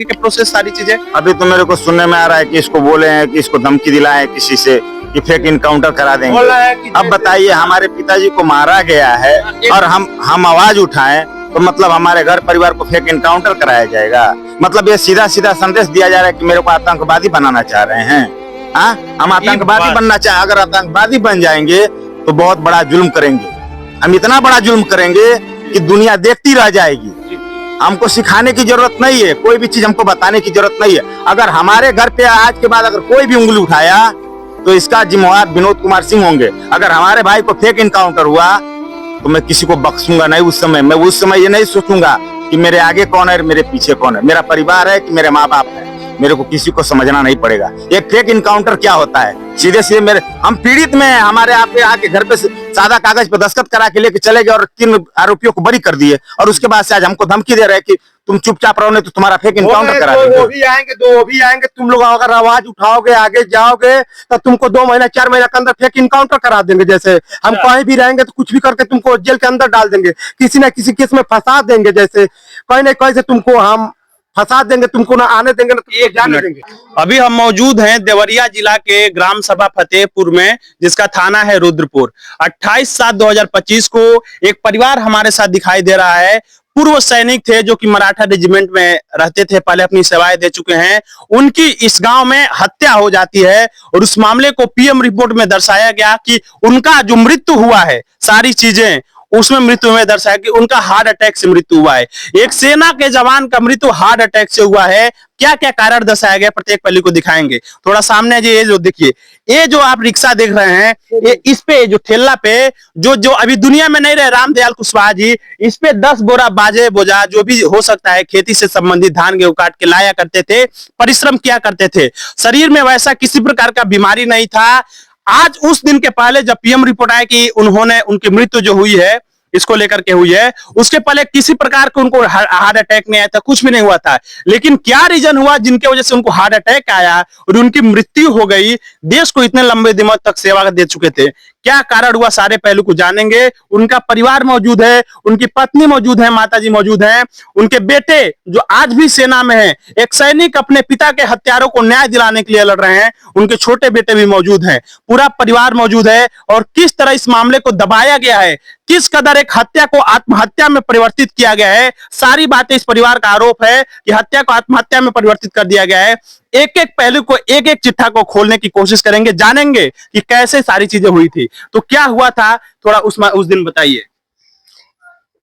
के प्रोसेस सारी चीजें। अभी तो मेरे को सुनने में आ रहा है कि इसको बोले हैं कि इसको धमकी दिलाए किसी से कि फेक इनकाउंटर करा देंगे। अब बताइए, हमारे पिताजी को मारा गया है और हम आवाज उठाएं तो मतलब हमारे घर परिवार को फेक इनकाउंटर कराया जाएगा? मतलब ये सीधा सीधा संदेश दिया जा रहा है कि मेरे को आतंकवादी बनाना चाह रहे हैं। हाँ, हम आतंकवादी बनना चाहे, अगर आतंकवादी बन जाएंगे तो बहुत बड़ा जुल्म करेंगे। हम इतना बड़ा जुल्म करेंगे कि दुनिया देखती रह जाएगी। हमको सिखाने की जरूरत नहीं है, कोई भी चीज हमको बताने की जरूरत नहीं है। अगर हमारे घर पे आज के बाद अगर कोई भी उंगली उठाया तो इसका जिम्मेवार विनोद कुमार सिंह होंगे। अगर हमारे भाई को फेक इनकाउंटर हुआ तो मैं किसी को बख्शूंगा नहीं। उस समय ये नहीं सोचूंगा कि मेरे आगे कौन है, मेरे पीछे कौन है, मेरा परिवार है कि मेरे माँ बाप है। मेरे को किसी को समझना नहीं पड़ेगा ये फेक इनकाउंटर क्या होता है। सीधे सीधे हम पीड़ित में हैं, हमारे आप आके घर पे सादा कागज पे दस्तखत करा के लेके चले गए और 3 आरोपियों को बरी कर दिए और उसके बाद से आज हमको धमकी दे रहे हैं कि तुम चुपचाप रहो नहीं तो तुम्हारा फेक इनकाउंटर करा देंगे। वो भी आएंगे, तुम लोग अगर आवाज उठाओगे आगे जाओगे तो तुमको 2 महीना 4 महीना के अंदर फेक इनकाउंटर करा देंगे। जैसे हम कहीं भी रहेंगे तो कुछ भी करके तुमको जेल के अंदर डाल देंगे, किसी न किसी केस में फंसा देंगे। जैसे कहीं न कहीं से तुमको हम फंसा देंगे, तुमको ना आने देंगे ना तुमको जाने देंगे। अभी हम मौजूद हैं देवरिया जिला के ग्राम सभा फतेहपुर में, जिसका थाना है रुद्रपुर। 28/7/2025 को एक परिवार हमारे साथ दिखाई दे रहा है। पूर्व सैनिक थे जो कि मराठा रेजिमेंट में रहते थे, पहले अपनी सेवाएं दे चुके हैं। उनकी इस गांव में हत्या हो जाती है और उस मामले को पीएम रिपोर्ट में दर्शाया गया कि उनका जो मृत्यु हुआ है, सारी चीजें उसमें मृत्यु में दर्शाया कि उनका हार्ट अटैक से मृत्यु हुआ है। एक सेना के जवान का मृत्यु हार्ट अटैक से हुआ है। क्या क्या कारण दर्शाया गया, प्रत्येक पहलू को दिखाएंगे। थोड़ा सामने ये जो देखिए, ये जो आप रिक्शा देख रहे हैं, ये इस पे जो ठेला पे जो अभी दुनिया में नहीं रहे रामदयाल कुशवाहा जी, इस पे 10 बोरा बाजे बोझा जो भी हो सकता है खेती से संबंधित धान गेहूं काट के लाया करते थे, परिश्रम किया करते थे। शरीर में वैसा किसी प्रकार का बीमारी नहीं था। आज उस दिन के पहले जब पीएम रिपोर्ट आया कि उनकी मृत्यु जो हुई है इसको लेकर के हुई है, उसके पहले किसी प्रकार के उनको हार्ट अटैक नहीं आया था, कुछ भी नहीं हुआ था। लेकिन क्या रीजन हुआ जिनके वजह से उनको हार्ट अटैक आया और उनकी मृत्यु हो गई? देश को इतने लंबे दिनों तक सेवा दे चुके थे, क्या कारण हुआ, सारे पहलू को जानेंगे। उनका परिवार मौजूद है, उनकी पत्नी मौजूद है, माताजी मौजूद हैं, उनके बेटे जो आज भी सेना में हैं। एक सैनिक अपने पिता के हत्यारों को न्याय दिलाने के लिए लड़ रहे हैं, उनके छोटे बेटे भी मौजूद हैं, पूरा परिवार मौजूद है। और किस तरह इस मामले को दबाया गया है, किस कदर एक हत्या को आत्महत्या में परिवर्तित किया गया है, सारी बातें इस परिवार का आरोप है कि हत्या को आत्महत्या में परिवर्तित कर दिया गया है। एक एक पहलू को, एक एक चिट्ठा को खोलने की कोशिश करेंगे, जानेंगे कि कैसे सारी चीजें हुई थी। तो क्या हुआ था, थोड़ा उस दिन बताइए।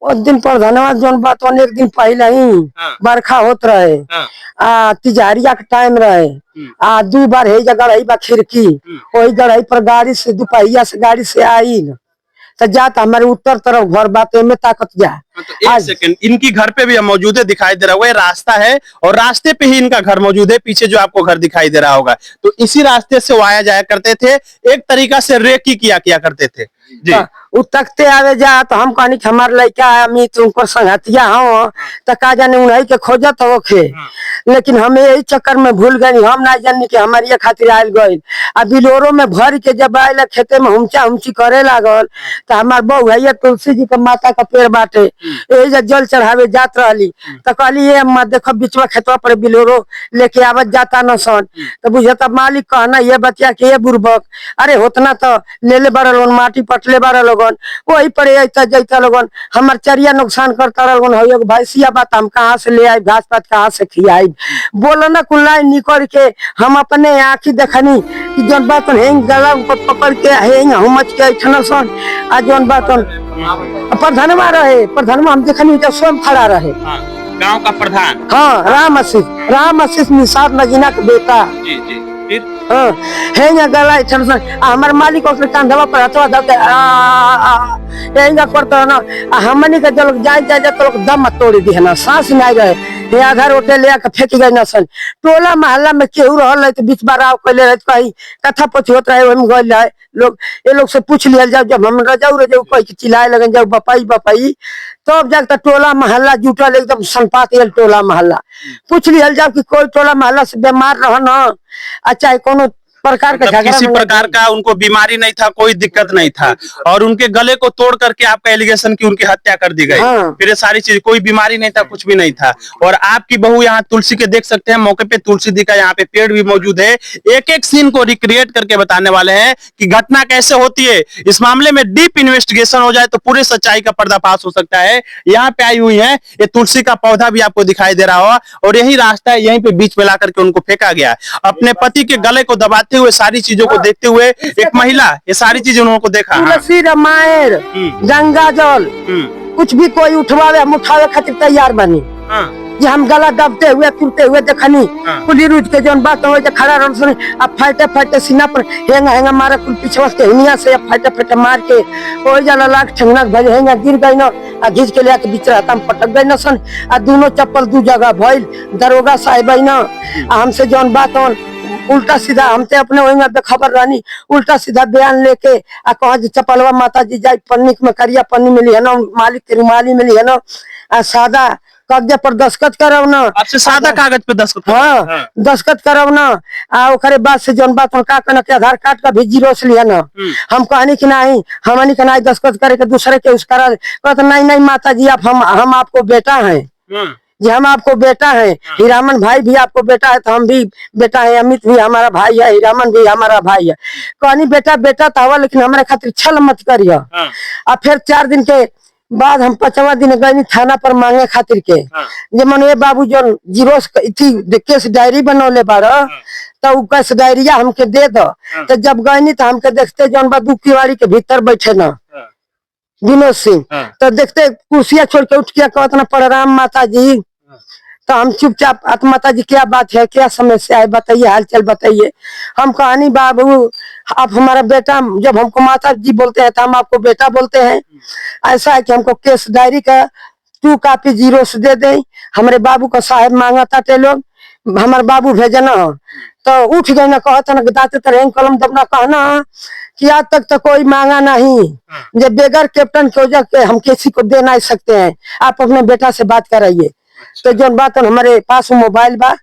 उस दिन पर धन्यवाद जोन बात एक दिन पहले ही बरखा होत रहे, तिजारिया के टाइम रहे। 2 बार है जगह रही बा खिड़की, वही गढ़ाई पर गाड़ी से दुपहिया से गाड़ी से आई तो जाता हमारे उत्तर तरफ घर बात में ताकत जा। तो एक सेकंड, इनकी घर पे भी हम मौजूद है, दिखाई दे रहा होगा, रास्ता है और रास्ते पे ही इनका घर मौजूद है। पीछे जो आपको घर दिखाई दे रहा होगा, तो इसी रास्ते से वो आया जाया करते थे, एक तरीका से रेकी किया करते थे जी। उ तकते आवे जा तो हम कहनी हमार लड़का है तुमको संगतिया हो तो का जाने उन्हीं के खोजत होखे। लेकिन हमें यही चक्कर में भूल गए, हम ना जानी कि हमारी ये खातिर आयल गई। बिलोरो में भर के जब आयल खेते में हुमचा हुमची करे लागल तो हमार बहू है तुलसी जी के माता का पेड़ बाटे, यही जल चढ़ावे जात रही तो कहली ये अम्मा देखो बीच में खेतवा पर बिलोरो लेके आवत जाता न सन। तो बुझता मालिक कहना ये बतिया के ये बुर्बक, अरे होतना तो ले ले बड़ा लोगन, माटी पटले बड़ा लोगन, वही पर जैता लोगन हमार चरिया नुकसान करता रह। भैंसिया बात हम कहाँ से ले आई, घास पात कहाँ से खियाई, बोलो ना कुल्ला निकल के हम अपने आँखी देखनी कि जौन बात हेंग गला पकड़ के हेंग हुमच के ऐठन सन। आ जौन बात प्रधानवा रहे, प्रधानवा हम देखनी जब स्वयं खड़ा रहे, गांव का प्रधान। हाँ, राम आशीष निसार नगीना के बेटा जी जी। फिर गला हमारे मालिक कंधवा पर हथवा धके करता ना हमनी के जब जाए तो दम तोड़ी दी है ना, सांस नहीं रहे, आधा रोटे ले फेंक गए न सन। टोला मोहल्ला में केहू रहा तो बीच बार कैले रहे, कहीं कथा पोथी होत रहे वही गल रहे लोग, ये लोग से पूछ लिया जाओ। जब हम रजाऊ कह के चिल्लाए लगे जाओ बपाई बपाई, तब जाकर टोला मोहल्ला जुटल एकदम संपात टोला मोहल्ला। पूछ लिया जाओ कि कोई टोला मोहल्ला से बीमार रह न, चाहे कोनो प्रकार का मतलब झगड़ा किसी में लग प्रकार गई। का उनको बीमारी नहीं था, कोई दिक्कत नहीं था, और उनके गले को तोड़ करके आपका एलिगेशन की उनकी हत्या कर दी गई। हाँ। फिर ये सारी चीज, कोई बीमारी नहीं था, कुछ भी नहीं था। और आपकी बहू यहाँ तुलसी के देख सकते हैं, मौके पे तुलसी दी का यहाँ पे पेड़ भी मौजूद है। एक एक सीन को रिक्रिएट करके बताने वाले हैं कि घटना कैसे होती है। इस मामले में डीप इन्वेस्टिगेशन हो जाए तो पूरे सच्चाई का पर्दाफाश हो सकता है। यहाँ पे आई हुई है, ये तुलसी का पौधा भी आपको दिखाई दे रहा होगा, और यही रास्ता है, यहीं पे बीच में ला करके उनको फेंका गया। अपने पति के गले को दबाते हुए, सारी चीजों को देखते हुए एक महिला, ये सारी चीजें उन्होंने को देखा। हाँ। तुलसी रामायण गंगा जल कुछ भी कोई उठवावे हम उठावे खातिर तैयार बनी। हाँ। जे हम गला दबते हुए तुरते हुए देखनी हाँ। कुली रूट के जोन बात हो जे खड़ा रह सुने अब फाटे फाटे सीना पर हेंगा हेंगा मारे कुल पिछवा के हिनिया से अब फाटे फाटे मार के ओ जला लाख ठंगनक भज हेंगा गिर गई न आ घिच के लेके बीच रात हम पटक गई न सन आ दोनों चप्पल दू जगह भइल। दरोगा साहिब न आ हमसे जोन बात हो उल्टा सीधा हमते अपने वही में बेखबर रहनी, उल्टा सीधा बयान लेके आ कहा जी चपलवा माता जी जाई पन्नी में करिया पन्नी मिली है ना, मालिक के रुमाली मिली है ना, आ सादा कागज पर दस्खत करब ना, आपसे सादा कागज पे दस्तखत। हाँ दस्खत करब ना, आ ओकरे बाद से जौन बात हम का कहना कि आधार कार्ड का भी जीरोस लिया ना। हम कहनी कि नहीं हमनी के नहीं दस्खत करे के दूसरे के उसका कहते नहीं नहीं माता जी आप हम आपको बेटा हैं जी, हम आपको बेटा है। हीरामन भाई भी आपको बेटा है तो हम भी बेटा है, अमित भी हमारा भाई है, हीरामन भी हमारा भाई है। कहनी बेटा बेटा तो हवा लेकिन हमारे खातिर छल मत करियो। अब फिर 4 दिन के बाद हम 5वां दिन गए थाना पर मांगे खातिर के जे मने बाबू जो जीरोस थी केस डायरी बनौले बार तो उ केस डायरिया हमके दे दो। तो जब गए तो हमके देखते जौन बा दुखीवाड़ी के भीतर बैठे ना विनोद सिंह, तो देखते कुर्सियां छोड़ के उठ के कहत ना प्रणाम माता जी। तो हम चुपचाप माता जी क्या बात है, क्या समस्या है, बताइए हालचाल बताइए। हम कहानी बाबू आप हमारा बेटा, जब हमको माता जी बोलते हैं तो हम आपको बेटा बोलते हैं। ऐसा है कि हमको केस डायरी का 2 कॉपी जीरोस दे दें। हमारे बाबू का साहब मांगा था लोग, हमारे बाबू भेजना तो उठ गए ना, कहते ना दाते तरह कलम दबना कहना कि आज तक तो कोई मांगा नहीं, जब बेगर कैप्टन की वजह के हम किसी को दे नहीं सकते हैं, आप अपने बेटा से बात कराइए। तो जो बात हमारे पास मोबाइल बा,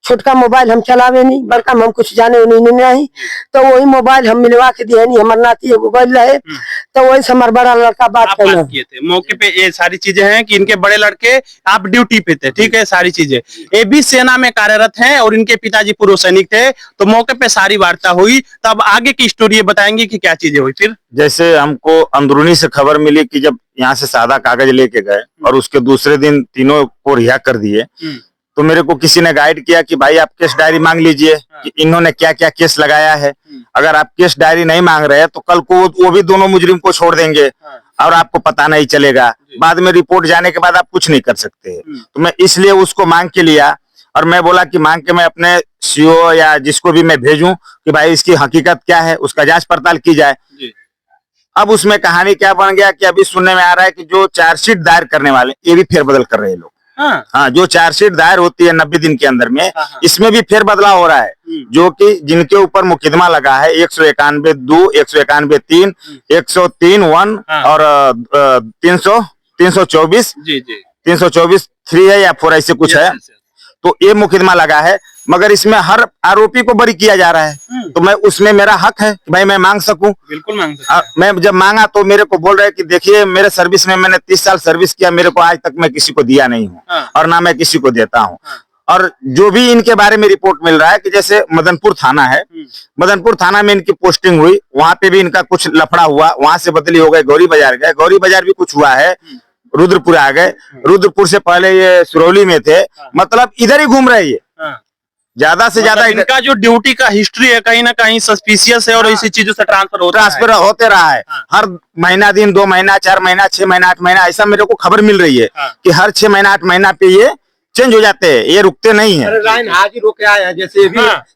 छोटका मोबाइल हम चलावे नहीं, बड़का हम कुछ जाने नहीं, तो वही मोबाइल हम मिलवा के दिए नहीं, हमारे नाती मोबाइल रहे तो वही से हमारा बड़ा लड़का बात करना किए थे मौके पे। ये सारी चीजें हैं कि इनके बड़े लड़के आप ड्यूटी पे थे, ठीक है। सारी चीजें ये भी सेना में कार्यरत हैं और इनके पिताजी पूर्व सैनिक थे, तो मौके पे सारी वार्ता हुई। तब आगे की स्टोरी बताएंगे कि क्या चीजें हुई। फिर जैसे हमको अंदरूनी से खबर मिली कि जब यहाँ से सादा कागज लेके गए और उसके दूसरे दिन तीनों को रिहा कर दिए, तो मेरे को किसी ने गाइड किया कि भाई आप केस डायरी मांग लीजिए कि इन्होंने क्या क्या केस लगाया है। अगर आप केस डायरी नहीं मांग रहे हैं तो कल को वो भी दोनों मुजरिम को छोड़ देंगे और आपको पता नहीं चलेगा, बाद में रिपोर्ट जाने के बाद आप कुछ नहीं कर सकते। तो मैं इसलिए उसको मांग के लिया और मैं बोला कि मांग के मैं अपने सीओ या जिसको भी मैं भेजूं कि भाई इसकी हकीकत क्या है, उसका जांच पड़ताल की जाए। अब उसमें कहानी क्या बन गया कि अभी सुनने में आ रहा है कि जो चार्जशीट दायर करने वाले ये भी फेरबदल कर रहे हैं लोग। हाँ, जो चार्जशीट दायर होती है 90 दिन के अंदर में, इसमें भी फेरबदलाव हो रहा है। जो कि जिनके ऊपर मुकदमा लगा है 191(2), 191(3), 103(1) और 324 324(3) है या 4 ऐसे कुछ है। तो ये मुकदमा लगा है, मगर इसमें हर आरोपी को बरी किया जा रहा है। तो मैं उसमें मेरा हक है कि भाई मैं मांग सकूं। बिल्कुल मांग सकते। मैं जब मांगा तो मेरे को बोल रहे कि देखिए मेरे सर्विस में मैंने 30 साल सर्विस किया, मेरे को आज तक मैं किसी को दिया नहीं हूँ और ना मैं किसी को देता हूँ। और जो भी इनके बारे में रिपोर्ट मिल रहा है कि जैसे मदनपुर थाना है, मदनपुर थाना में इनकी पोस्टिंग हुई, वहां पे भी इनका कुछ लफड़ा हुआ, वहां से बदली हो गए, गौरी बाजार गए, गौरी बाजार भी कुछ हुआ है, रुद्रपुर आ गए, रुद्रपुर से पहले ये सुरौली में थे। मतलब इधर ही घूम रहे ये, ज्यादा से ज्यादा मतलब इनका जो ड्यूटी का हिस्ट्री है कहीं ना कहीं सस्पिशियस है और इसी चीजों से ट्रांसफर होते रहा है। हर महीना दिन, 2 महीना, 4 महीना, 6 महीना, 8 महीना, ऐसा मेरे को खबर मिल रही है कि हर 6 महीना 8 महीना पे ये चेंज हो जाते हैं, ये रुकते नहीं है। लाइन हाजिर होके आए हैं, जैसे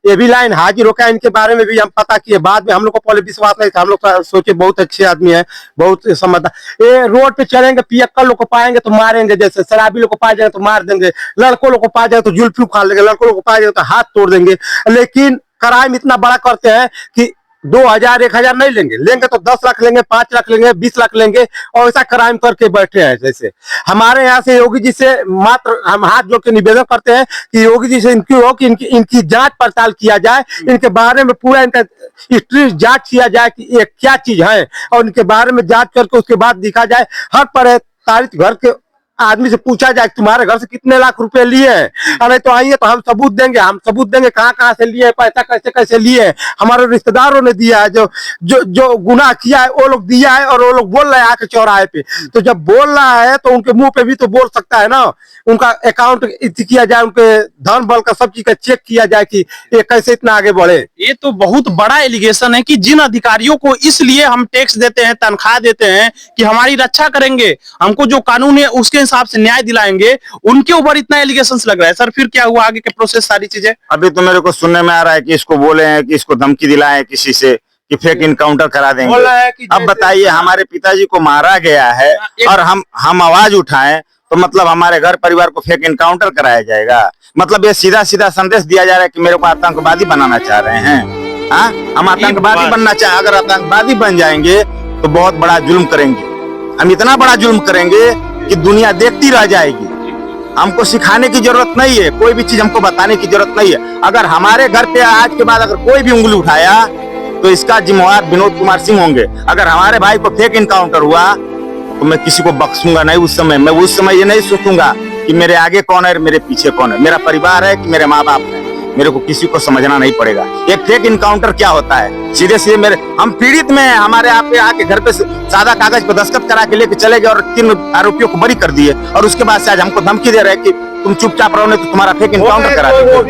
ये भी लाइन हाजिर होके आए, इनके बारे में भी हम पता किए। बाद में हम लोग को पहले विश्वास नहीं था, हम लोग सोचे बहुत अच्छे आदमी है, बहुत समझदार। ये रोड पे चलेंगे, पियक्कर लोग को पाएंगे तो मारेंगे, जैसे शराबी लोग को पाए जाएंगे तो मार देंगे, लड़कों लोग को पाए जाएंगे तो जुल्फी उखाड़ लेंगे, लड़कों लोग को पाए जाएंगे तो हाथ तोड़ देंगे। लेकिन क्राइम इतना बड़ा करते हैं कि 2000 1000 नहीं लेंगे, लेंगे तो 10 लाख लेंगे, 5 लाख लेंगे, 20 लाख लेंगे और ऐसा क्राइम करके बैठे हैं। जैसे हमारे यहाँ से योगी जी से मात्र हम हाथ जोड़ के निवेदन करते हैं कि योगी जी से इनकी हो कि इनकी जांच पड़ताल किया जाए, इनके बारे में पूरा इनका हिस्ट्री जांच किया जाए कि ये क्या चीज है और इनके बारे में जांच करके उसके बाद देखा जाए। हर प्रताड़ित घर के आदमी से पूछा जाए तुम्हारे घर से कितने लाख रुपए लिए हैं, अरे तो आइए तो हम सबूत देंगे कहाँ कहाँ से लिए, पैसा कैसे कैसे लिए, हमारे रिश्तेदारों ने दिया है, जो जो जो गुनाह किया है वो लोग दिया है और वो लोग बोल रहे हैं आके चौराहे पे। तो जब बोल रहा है तो उनके मुंह पे भी तो बोल सकता है ना, उनका अकाउंट किया जाए, उनके धन बल का सब चीज का चेक किया जाए कि ये कैसे इतना आगे बढ़े। ये तो बहुत बड़ा एलिगेशन है कि जिन अधिकारियों को इसलिए हम टैक्स देते हैं, तनख्वाह देते हैं कि हमारी रक्षा करेंगे, हमको जो कानून है उसके हिसाब से न्याय दिलाएंगे, उनके ऊपर इतना एलिगेशंस लग रहा है। सर फिर क्या हुआ आगे के प्रोसेस, सारी चीजें? अभी तो मेरे को सुनने में आ रहा है कि इसको बोले हैं कि इसको धमकी दिलाए किसी से कि फेक इनकाउंटर करा देंगे। बोल रहा है कि अब बताइए, हमारे पिताजी को मारा गया है और हम आवाज उठाएं तो मतलब हमारे घर परिवार को फेक इनकाउंटर कराया जाएगा? मतलब ये सीधा सीधा संदेश दिया जा रहा है कि मेरे को आतंकवादी बनाना चाह रहे हैं। हाँ, हम आतंकवादी बनना चाहे, अगर आतंकवादी बन जाएंगे तो बहुत बड़ा जुल्म करेंगे, हम इतना बड़ा जुल्म करेंगे कि दुनिया देखती रह जाएगी। हमको सिखाने की जरूरत नहीं है, कोई भी चीज हमको बताने की जरूरत नहीं है। अगर हमारे घर पे आज के बाद अगर कोई भी उंगली उठाया तो इसका जिम्मेवार विनोद कुमार सिंह होंगे। अगर हमारे भाई को फेक इनकाउंटर हुआ तो मैं किसी को बख्शूंगा नहीं। उस समय ये नहीं सोचूंगा कि मेरे आगे कौन है, मेरे पीछे कौन है, मेरा परिवार है कि मेरे माँ बाप है, मेरे को किसी को समझना नहीं पड़ेगा। एक फेक इनकाउंटर क्या होता है, सीधे सीधे हम पीड़ित में हमारे आप आके घर पे सादा कागज पे दस्तखत करा के लेके चले गए और 3 आरोपियों को बरी कर दिए और उसके बाद से आज हमको धमकी दे रहे हैं कि तुम चुपचाप रहो नहीं तो तुम्हारा फेक इनकाउंटर करा देंगे। वो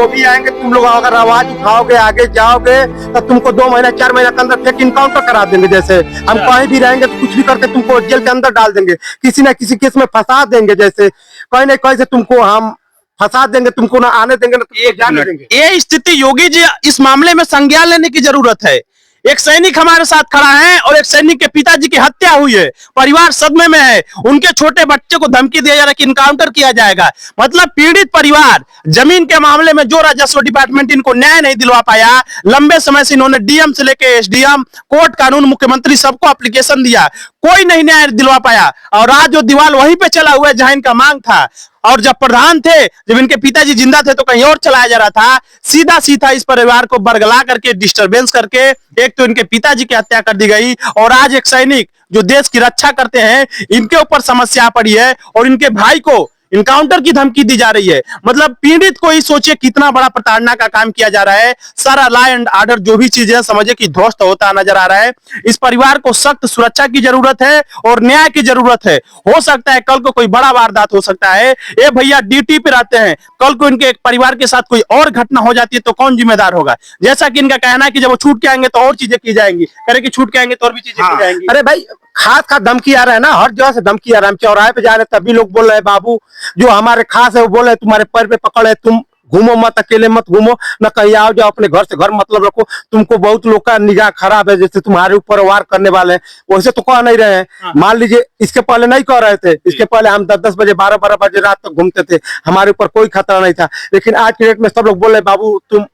भी आएंगे, तुम लोग अगर आवाज उठाओगे आगे जाओगे तो तुमको 2 महीना 4 महीना के अंदर फेक इनकाउंटर करा देंगे। जैसे हम कहीं भी रहेंगे तो कुछ भी करके तुमको जेल के अंदर डाल देंगे, किसी न किसी केस में फंसा देंगे। जैसे कहीं न कहीं से तुमको हम फंसा देंगे, तुमको ना आने देंगे ना तुमको जाने देंगे। ये स्थिति योगी जी इस मामले में संज्ञान लेने की जरूरत है। एक सैनिक हमारे साथ खड़ा है और एक सैनिक के पिताजी की हत्या हुई है, परिवार सदमे में है, उनके छोटे बच्चे को धमकी दिया जा रहा है कि इनकाउंटर किया जाएगा। मतलब पीड़ित परिवार, जमीन के मामले में जो राजस्व डिपार्टमेंट इनको न्याय नहीं दिलवा पाया, लंबे समय से इन्होंने डीएम से लेके एसडीएम, कोर्ट, कानून, मुख्यमंत्री सबको एप्लीकेशन दिया, कोई नहीं न्याय दिलवा पाया और आज जो दीवार वहीं पे चला हुआ है जहां इनका मांग था। और जब प्रधान थे, जब इनके पिताजी जिंदा थे तो कहीं और चलाया जा रहा था। सीधा सीधा इस परिवार को बरगला करके, डिस्टरबेंस करके एक तो इनके पिताजी की हत्या कर दी गई और आज एक सैनिक जो देश की रक्षा करते हैं, इनके ऊपर समस्या पड़ी है और इनके भाई को इनकाउंटर की धमकी दी जा रही है। मतलब पीड़ित को ही सोचिए कितना बड़ा प्रताड़ना का काम किया जा रहा है। सारा लॉ एंड ऑर्डर जो भी चीजें समझे कि ध्वस्त होता नजर आ रहा है। इस परिवार को सख्त सुरक्षा की जरूरत है और न्याय की जरूरत है। हो सकता है कल को कोई बड़ा वारदात हो सकता है, ये भैया ड्यूटी पे रहते हैं, कल को इनके परिवार के साथ कोई और घटना हो जाती है तो कौन जिम्मेदार होगा? जैसा कि इनका कहना है कि जब वो छूट के आएंगे तो और चीजें की जाएंगी, करे कि छूट के आएंगे तो और भी चीजें की जाएंगी। अरे भाई खास धमकी आ रहा है ना, हर जगह से धमकी आ रहा है। हम चौराहे पे जा रहे हैं तभी लोग बोल रहे हैं बाबू जो हमारे खास है वो बोल रहे हैं तुम्हारे पैर पे पकड़ है, तुम घूमो मत, अकेले मत घूमो, न कहीं आओ जाओ, अपने घर से घर मतलब रखो, तुमको बहुत लोग का निगाह खराब है, जैसे तुम्हारे ऊपर वार करने वाले हैं वैसे तो कह नहीं रहे हैं। मान लीजिए इसके पहले नहीं कह रहे थे, इसके पहले हम 10-10 बजे 12-12 बजे रात तक घूमते थे, हमारे ऊपर कोई खतरा नहीं था। लेकिन आज के डेट में सब लोग बोल रहे बाबू तुम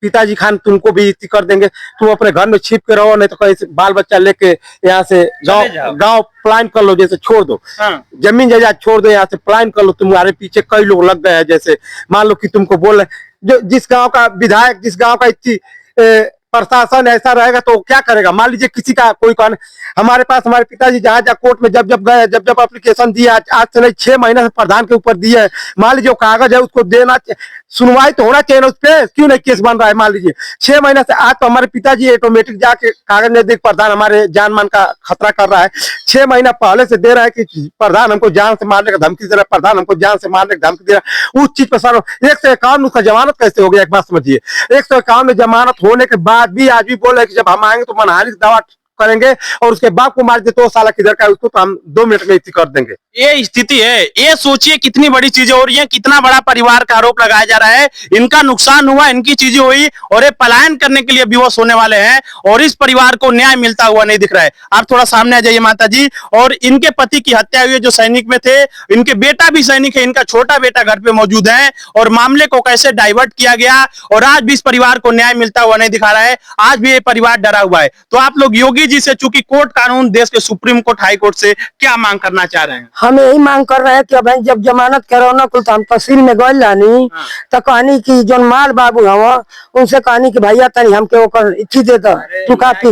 पिताजी खान तुमको भी इसी कर देंगे, तुम अपने घर में छिप के रहो, नहीं तो कहीं से बाल बच्चा लेके यहाँ से गांव प्लान कर लो, जैसे छोड़ दो, जमीन जायदाद छोड़ दो, यहाँ से प्लान कर लो। तुम्हारे पीछे कई लोग लग गए हैं। जैसे मान लो कि तुमको बोल रहे जो जिस गांव का विधायक, जिस गांव का इतनी प्रशासन ऐसा रहेगा तो क्या करेगा? मान लीजिए किसी का कोई कारण, हमारे पास हमारे पिताजी जहाँ कोर्ट में जब गए, जब एप्लीकेशन दिया, आज से नहीं 6 महीने से प्रधान के ऊपर दिया है, मान लीजिए वो कागज है उसको देना, सुनवाई तो होना चाहिए ना उस पर, क्यों नहीं केस बन रहा है? मान लीजिए 6 महीने से आज तो हमारे पिताजी ऑटोमेटिक जाके कागज नहीं देख, प्रधान हमारे जान मान का खतरा कर रहा है। 6 महीना पहले से दे रहा है कि प्रधान हमको जान से मारने का धमकी दे रहा है, प्रधान हमको जान से मारने की धमकी दे रहा है। उस चीज पर सर 151 उसका जमानत कैसे हो गया? एक बात समझिए, 151 में जमानत होने के बाद भी आज भी बोल रहे कि जब हम आएंगे तो मनहानि दावा करेंगे और उसके बाप को मार दे तो साला किधर का है, उसको तो हम 2 मिनट में इसी कर देंगे। ये स्थिति है। ये सोचिए कितनी बड़ी चीजें हो रही हैं, कितना बड़ा परिवार का आरोप लगाया जा रहा है। इनका नुकसान हुआ, इनकी चीजें हुई और ये पलायन करने के लिए विवश होने वाले हैं और इस परिवार को न्याय मिलता हुआ नहीं दिख रहा है। आप थोड़ा सामने आ जाइए माता जी। और इनके पति की हत्या हुई है जो सैनिक में थे, इनके बेटा भी सैनिक है, इनका छोटा बेटा घर पे मौजूद है और मामले को कैसे डाइवर्ट किया गया और आज भी इस परिवार को न्याय मिलता हुआ नहीं दिखा रहा है। आज भी ये परिवार डरा हुआ है। तो आप लोग योगी जी से, चूंकि कोर्ट कानून देश के सुप्रीम कोर्ट, हाई कोर्ट से क्या मांग करना चाह रहे हैं? हम यही मांग कर रहे हैं कि भाई जब जमानत करौना कुल तो हम तहसील में गए लानी तो कहनी की जो माल बाबू हवा उनसे कहनी कि भैया तनी हमके ओकर इच्छी दे दो तू कापी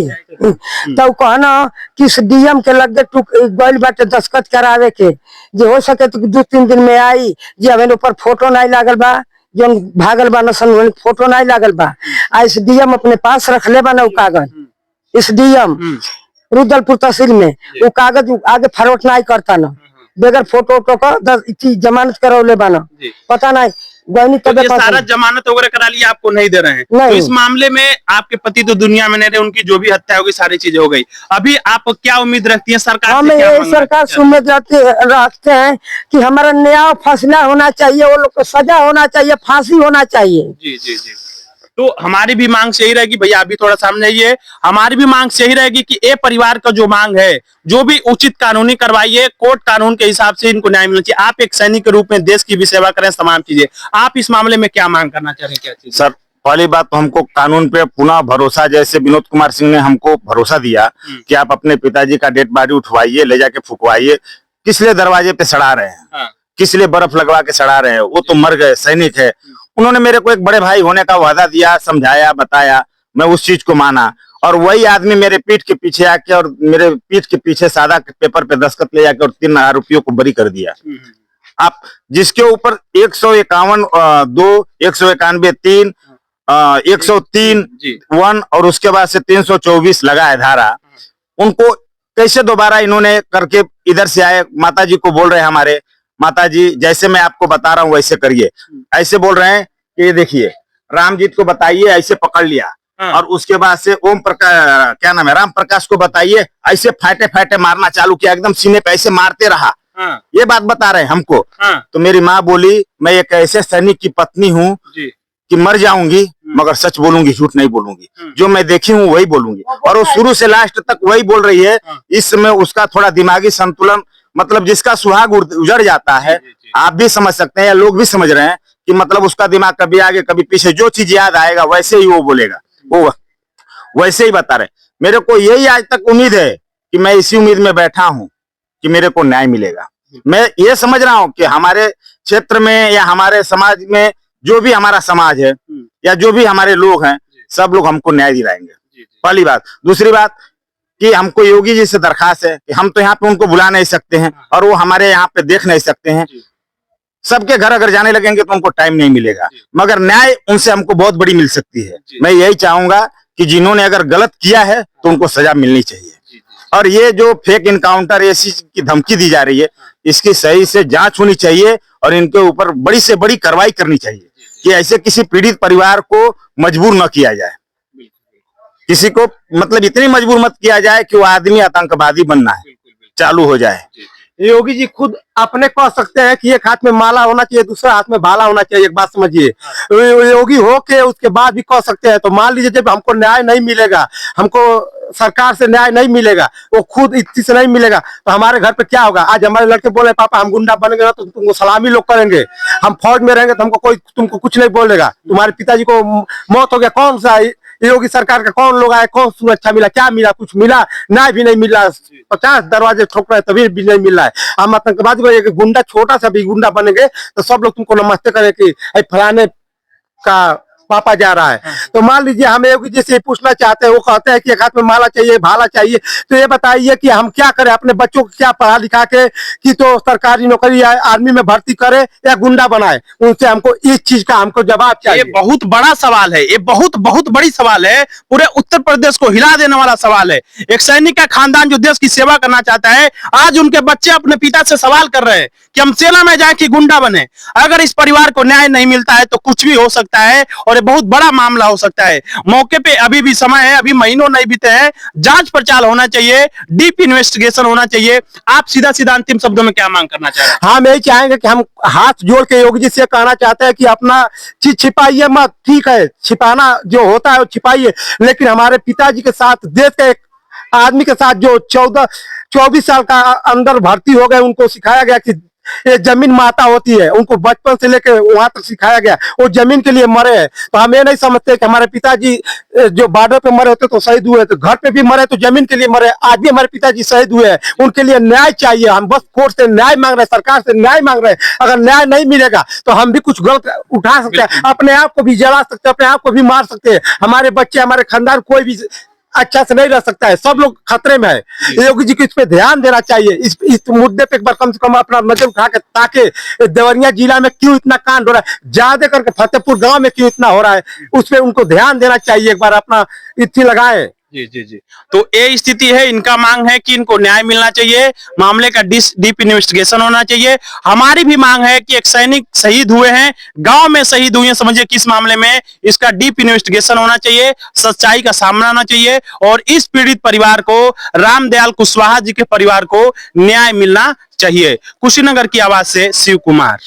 तो कहना कि डीएम के लगे तू गइल बाटे दस्खत करावे के जो हो सके तो 2-3 दिन में आई जे हमें ऊपर फोटो नहीं लागल बा जो भागल बा नसन फोटो नहीं लागल बा। एसडीएम अपने पास रख ले बना कागज, एसडीएम रुद्रपुर तहसील में वो कागज आगे फरोट नहीं करता ना बगैर फोटो का जमानत करौले बना पता नहीं गैनी तो ये सारा जमानत वगैरह करा लिया, आपको नहीं दे रहे हैं। तो इस मामले में आपके पति तो दुनिया में नहीं रहे, उनकी जो भी हत्या होगी सारी चीजें हो गई। अभी आप क्या उम्मीद रखती हैं सरकार हम ये सरकार से उम्मीद रखते हैं कि हमारा न्याय फैसला होना चाहिए, वो लोग को सजा होना चाहिए, फांसी होना चाहिए। जी जी जी। तो हमारी भी मांग से यही रहेगी, भैया अभी थोड़ा सामने आइए, हमारी भी मांग से यही रहेगी कि ये परिवार का जो मांग है जो भी उचित कानूनी करवाइए, कोर्ट कानून के हिसाब से इनको न्याय मिलना चाहिए। आप एक सैनिक के रूप में देश की भी सेवा करें, तमाम चीजें। आप इस मामले में क्या मांग करना चाह रहे हैं? क्या चीज? सर पहली बात तो हमको कानून पे पुनः भरोसा, जैसे विनोद कुमार सिंह ने हमको भरोसा दिया कि आप अपने पिताजी का डेड बॉडी उठवाइए, ले जाके फुकवाइए। किस लिए दरवाजे पे सड़ा रहे हैं, किस लिए बर्फ लगवा के सड़ा रहे हैं? वो तो मर गए, सैनिक है। उन्होंने मेरे को एक बड़े भाई होने का वादा दिया, समझाया, बताया, मैं उस चीज को माना। और वही आदमी मेरे पीठ के पीछे आके और मेरे पीठ के पीछे सादा पेपर पे दस्तखत ले जाके और 3 आरोपियों को बरी कर दिया। आप जिसके ऊपर 151 2 191 3 103 1 और उसके बाद से 324 लगा है धारा, उनको कैसे दोबारा इन्होंने करके इधर से आए? माता जी को बोल रहे हैं हमारे माता जी जैसे मैं आपको बता रहा हूँ वैसे करिए। ऐसे बोल रहे हैं कि ये देखिए रामजीत को बताइए, ऐसे पकड़ लिया। और उसके बाद से ओम प्रकाश, क्या नाम है, राम प्रकाश को बताइए, ऐसे फाटे फाटे मारना चालू किया, एकदम सीने पे ऐसे मारते रहा। ये बात बता रहे हैं हमको। तो मेरी माँ बोली मैं एक ऐसे सैनिक की पत्नी हूँ कि मर जाऊंगी मगर सच बोलूंगी, झूठ नहीं बोलूंगी, जो मैं देखी हूँ वही बोलूंगी। और वो शुरू से लास्ट तक वही बोल रही है। इस समय उसका थोड़ा दिमागी संतुलन, मतलब जिसका सुहाग उजड़ जाता है, आप भी समझ सकते हैं या लोग भी समझ रहे हैं कि मतलब उसका दिमाग कभी आगे कभी पीछे, जो चीज याद आएगा वैसे ही वो बोलेगा, वो वैसे ही बता रहे। मेरे को यही आज तक उम्मीद है कि मैं इसी उम्मीद में बैठा हूँ कि मेरे को न्याय मिलेगा। मैं ये समझ रहा हूँ कि हमारे क्षेत्र में या हमारे समाज में जो भी हमारा समाज है या जो भी हमारे लोग हैं, सब लोग हमको न्याय दिलाएंगे, पहली बात। दूसरी बात कि हमको योगी जी से दरखास्त है कि हम तो यहाँ पे उनको बुला नहीं सकते हैं और वो हमारे यहाँ पे देख नहीं सकते हैं। सबके घर अगर जाने लगेंगे तो उनको टाइम नहीं मिलेगा, मगर न्याय उनसे हमको बहुत बड़ी मिल सकती है। मैं यही चाहूंगा कि जिन्होंने अगर गलत किया है तो उनको सजा मिलनी चाहिए। और ये जो फेक इनकाउंटर ऐसी की धमकी दी जा रही है, इसकी सही से जांच होनी चाहिए और इनके ऊपर बड़ी से बड़ी कार्रवाई करनी चाहिए कि ऐसे किसी पीड़ित परिवार को मजबूर न किया जाए, किसी को मतलब इतनी मजबूर मत किया जाए कि वो आदमी आतंकवादी बनना है चालू हो जाए। योगी जी खुद अपने कह सकते हैं कि एक हाथ में माला होना चाहिए, दूसरा हाथ में भाला होना चाहिए। एक बात समझिए, योगी हो के उसके बाद भी कह सकते हैं। तो मान लीजिए जब हमको न्याय नहीं मिलेगा, हमको सरकार से न्याय नहीं मिलेगा, वो खुद इच्छा से नहीं मिलेगा, तो हमारे घर पे क्या होगा? आज हमारे लड़के बोले पापा हम गुंडा बन गए तो तुमको सलामी लोग करेंगे, हम फौज में रहेंगे तो हमको कोई तुमको कुछ नहीं बोलेगा। तुम्हारे पिताजी को मौत हो गया, कौन सा योगी सरकार का कौन लोग आए, कौन सुरक्षा मिला, क्या मिला? कुछ मिला? न्याय भी नहीं मिला। 50 दरवाजे ठोक रहे तभी भी नहीं मिल रहा है। हम आतंकवादी गुंडा, छोटा सा भी गुंडा बनेंगे तो सब लोग तुमको नमस्ते करे कि फलाने का पापा जा रहा है। तो मान लीजिए हम योगी जी से पूछना चाहते हैं, वो कहते हैं कि एक हाथ में माला चाहिए, भाला चाहिए। तो ये बताइए कि हम क्या करें? अपने बच्चों को क्या पढ़ा लिखा के कि तो सरकारी नौकरी या आर्मी में भर्ती करे या गुंडा बनाए? उनसे हमको इस चीज का हमको जवाब चाहिए। ये बहुत बड़ा सवाल है, ये बहुत बड़ी सवाल है, पूरे उत्तर प्रदेश को हिला देने वाला सवाल है। एक सैनिक का खानदान जो देश की सेवा करना चाहता है, आज उनके बच्चे अपने पिता से सवाल कर रहे हैं कि हम सेना में जाए कि गुंडा बने। अगर इस परिवार को न्याय नहीं मिलता है तो कुछ भी हो सकता है और और ये बहुत बड़ा मामला हो सकता है। मौके पे अभी भी समय है, अभी महीनों नहीं बीते हैं, जांच पड़ताल होना चाहिए, डीप इन्वेस्टिगेशन होना चाहिए। आप सीधा सीधा अंतिम शब्दों में क्या मांग करना चाह रहे हैं? हम यही चाहेंगे कि हम हाथ जोड़ के योगी जी से कहना चाहते हैं कि अपना चीज छिपाइए मत, ठीक है छिपाना जो होता है वो छिपाइए, लेकिन हमारे पिताजी के साथ देश के एक आदमी के साथ जो 24 साल का अंदर भर्ती हो गए, उनको सिखाया गया कि ये जमीन माता होती है, उनको बचपन से लेकर वहां तक सिखाया गया, वो जमीन के लिए मरे हैं। तो हम ये नहीं समझते कि हमारे पिताजी जो बॉर्डर पे मरे होते तो शहीद हुए, तो घर पे भी मरे तो जमीन के लिए मरे। आज भी हमारे पिताजी शहीद हुए हैं, उनके लिए न्याय चाहिए। हम बस कोर्ट से न्याय मांग रहे हैं, सरकार से न्याय मांग रहे हैं। अगर न्याय नहीं मिलेगा तो हम भी कुछ गलत उठा सकते हैं, अपने आप को भी जला सकते हैं, अपने आप को भी मार सकते हैं। हमारे बच्चे, हमारे खानदान कोई भी अच्छा से नहीं रह सकता है, सब लोग खतरे में है। योगी जी को इस पे ध्यान देना चाहिए, इस मुद्दे पे एक बार कम से कम अपना नजर उठा के, ताकि देवरिया जिला में क्यों इतना कांड हो रहा है, ज्यादा करके फतेहपुर गांव में क्यों इतना हो रहा है, उस पे उनको ध्यान देना चाहिए। एक बार अपना इत्ती लगाए। जी जी जी। तो ये स्थिति है, इनका मांग है कि इनको न्याय मिलना चाहिए, मामले का डीप इन्वेस्टिगेशन होना चाहिए। हमारी भी मांग है कि एक सैनिक शहीद हुए हैं, गांव में शहीद हुए हैं, समझिए किस मामले में, इसका डीप इन्वेस्टिगेशन होना चाहिए, सच्चाई का सामना होना चाहिए और इस पीड़ित परिवार को, रामदयाल कुशवाहा जी के परिवार को न्याय मिलना चाहिए। कुशीनगर की आवाज से शिव कुमार।